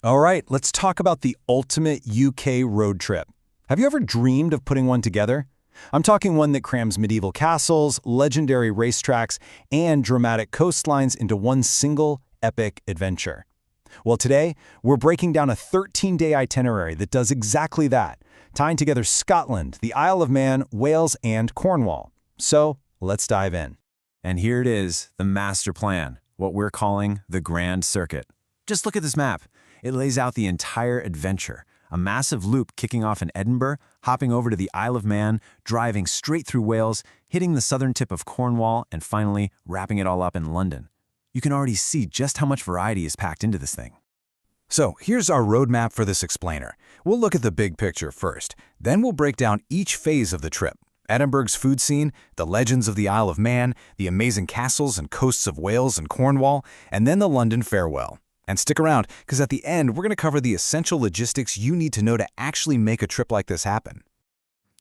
All right, let's talk about the ultimate UK road trip. Have you ever dreamed of putting one together? I'm talking one that crams medieval castles, legendary racetracks, and dramatic coastlines into one single epic adventure. Well, today, we're breaking down a 13-day itinerary that does exactly that, tying together Scotland, the Isle of Man, Wales, and Cornwall. So, let's dive in. And here it is, the master plan, what we're calling the Grand Circuit. Just look at this map. It lays out the entire adventure, a massive loop kicking off in Edinburgh, hopping over to the Isle of Man, driving straight through Wales, hitting the southern tip of Cornwall, and finally wrapping it all up in London. You can already see just how much variety is packed into this thing. So here's our roadmap for this explainer. We'll look at the big picture first, then we'll break down each phase of the trip. Edinburgh's food scene, the legends of the Isle of Man, the amazing castles and coasts of Wales and Cornwall, and then the London farewell. And stick around, because at the end, we're going to cover the essential logistics you need to know to actually make a trip like this happen.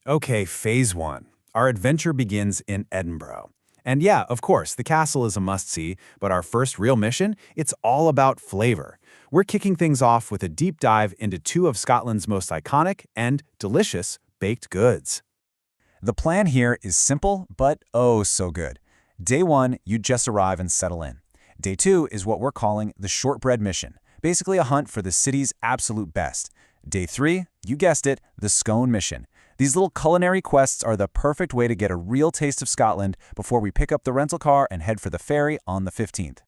Okay, phase one. Our adventure begins in Edinburgh. And yeah, of course, the castle is a must-see, but our first real mission, it's all about flavor. We're kicking things off with a deep dive into two of Scotland's most iconic and delicious baked goods. The plan here is simple, but oh so good. Day one, you just arrive and settle in. Day two is what we're calling the Shortbread mission, basically a hunt for the city's absolute best. Day three, you guessed it, the Scone mission. These little culinary quests are the perfect way to get a real taste of Scotland before we pick up the rental car and head for the ferry on the 15th.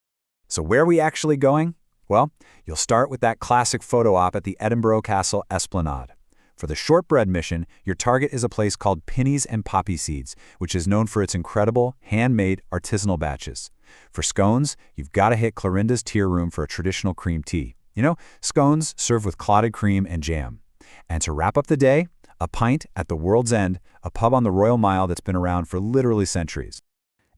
So where are we actually going? Well, you'll start with that classic photo op at the Edinburgh Castle Esplanade. For the Shortbread mission, your target is a place called Pennies and Poppy Seeds, which is known for its incredible, handmade, artisanal batches. For scones, you've got to hit Clorinda's Tea Room for a traditional cream tea. You know, scones served with clotted cream and jam. And to wrap up the day, a pint at the World's End, a pub on the Royal Mile that's been around for literally centuries.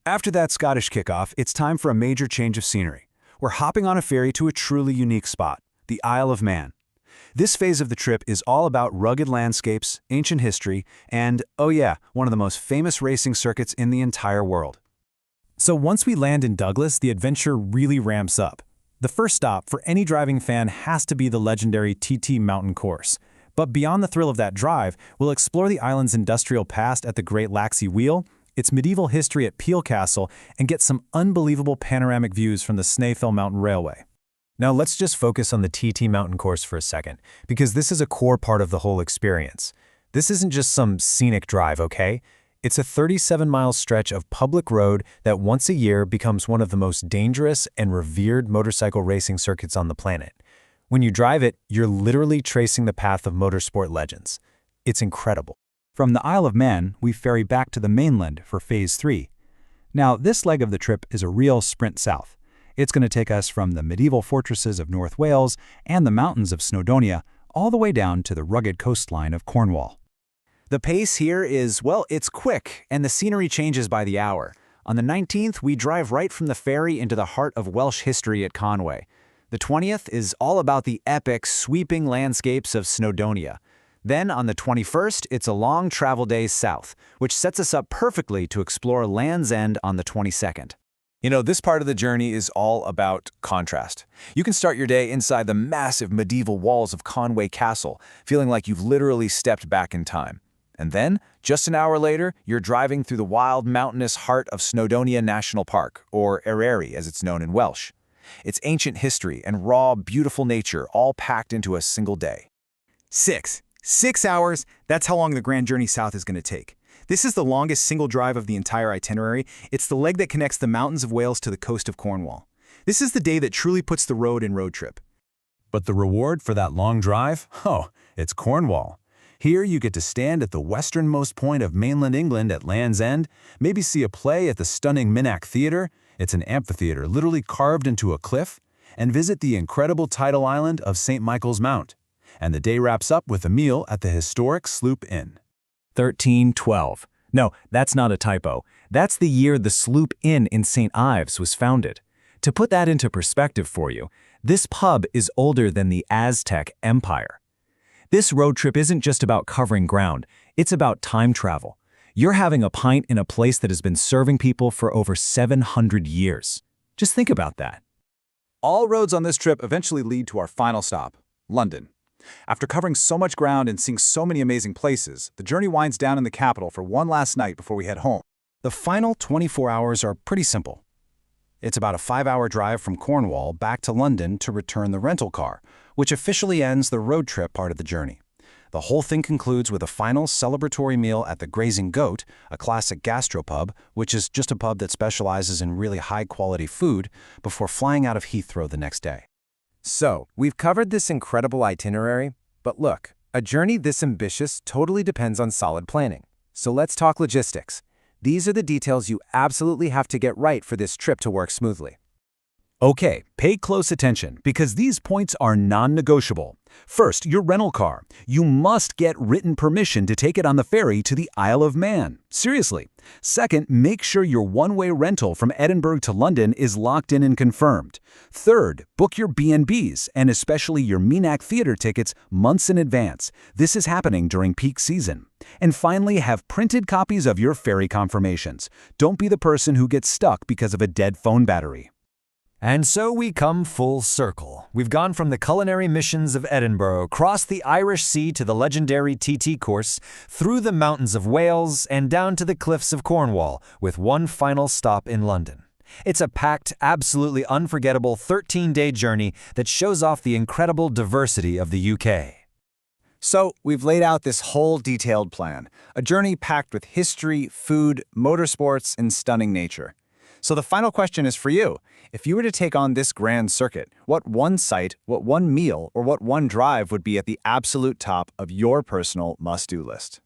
After that Scottish kickoff, it's time for a major change of scenery. We're hopping on a ferry to a truly unique spot, the Isle of Man. This phase of the trip is all about rugged landscapes, ancient history, and, oh yeah, one of the most famous racing circuits in the entire world. So once we land in Douglas, the adventure really ramps up. The first stop for any driving fan has to be the legendary TT Mountain Course. But beyond the thrill of that drive, we'll explore the island's industrial past at the Great Laxey Wheel, its medieval history at Peel Castle, and get some unbelievable panoramic views from the Snaefell Mountain Railway. Now let's just focus on the TT Mountain Course for a second, because this is a core part of the whole experience. This isn't just some scenic drive, okay? It's a 37-mile stretch of public road that once a year becomes one of the most dangerous and revered motorcycle racing circuits on the planet. When you drive it, you're literally tracing the path of motorsport legends. It's incredible. From the Isle of Man, we ferry back to the mainland for Phase 3. Now, this leg of the trip is a real sprint south. It's going to take us from the medieval fortresses of North Wales and the mountains of Snowdonia all the way down to the rugged coastline of Cornwall. The pace here is, well, it's quick, and the scenery changes by the hour. On the 19th, we drive right from the ferry into the heart of Welsh history at Conwy. The 20th is all about the epic, sweeping landscapes of Snowdonia. Then, on the 21st, it's a long travel day south, which sets us up perfectly to explore Land's End on the 22nd. You know, this part of the journey is all about contrast. You can start your day inside the massive medieval walls of Conwy Castle, feeling like you've literally stepped back in time. And then, just an hour later, you're driving through the wild mountainous heart of Snowdonia National Park, or Eryri as it's known in Welsh. It's ancient history and raw, beautiful nature all packed into a single day. 6 hours, that's how long the grand journey south is going to take. This is the longest single drive of the entire itinerary. It's the leg that connects the mountains of Wales to the coast of Cornwall. This is the day that truly puts the road in road trip. But the reward for that long drive? Oh, it's Cornwall. Here you get to stand at the westernmost point of mainland England at Land's End, maybe see a play at the stunning Minack Theatre, it's an amphitheater literally carved into a cliff, and visit the incredible tidal island of St. Michael's Mount. And the day wraps up with a meal at the historic Sloop Inn. 1312. No, that's not a typo. That's the year the Sloop Inn in St. Ives was founded. To put that into perspective for you, this pub is older than the Aztec Empire. This road trip isn't just about covering ground, it's about time travel. You're having a pint in a place that has been serving people for over 700 years. Just think about that. All roads on this trip eventually lead to our final stop, London. After covering so much ground and seeing so many amazing places, the journey winds down in the capital for one last night before we head home. The final 24 hours are pretty simple. It's about a 5-hour drive from Cornwall back to London to return the rental car, which officially ends the road trip part of the journey. The whole thing concludes with a final celebratory meal at the Grazing Goat, a classic gastropub, which is just a pub that specializes in really high-quality food, before flying out of Heathrow the next day. So, we've covered this incredible itinerary, but look, a journey this ambitious totally depends on solid planning. So let's talk logistics. These are the details you absolutely have to get right for this trip to work smoothly. Okay, pay close attention because these points are non-negotiable. First, your rental car. You must get written permission to take it on the ferry to the Isle of Man. Seriously. Second, make sure your one-way rental from Edinburgh to London is locked in and confirmed. Third, book your B&Bs and especially your Minack Theatre tickets months in advance. This is happening during peak season. And finally, have printed copies of your ferry confirmations. Don't be the person who gets stuck because of a dead phone battery. And so we come full circle. We've gone from the culinary missions of Edinburgh, across the Irish Sea to the legendary TT course, through the mountains of Wales, and down to the cliffs of Cornwall, with one final stop in London. It's a packed, absolutely unforgettable 13-day journey that shows off the incredible diversity of the UK. So, we've laid out this whole detailed plan, a journey packed with history, food, motorsports, and stunning nature. So the final question is for you. If you were to take on this grand circuit, what one site, what one meal, or what one drive would be at the absolute top of your personal must-do list?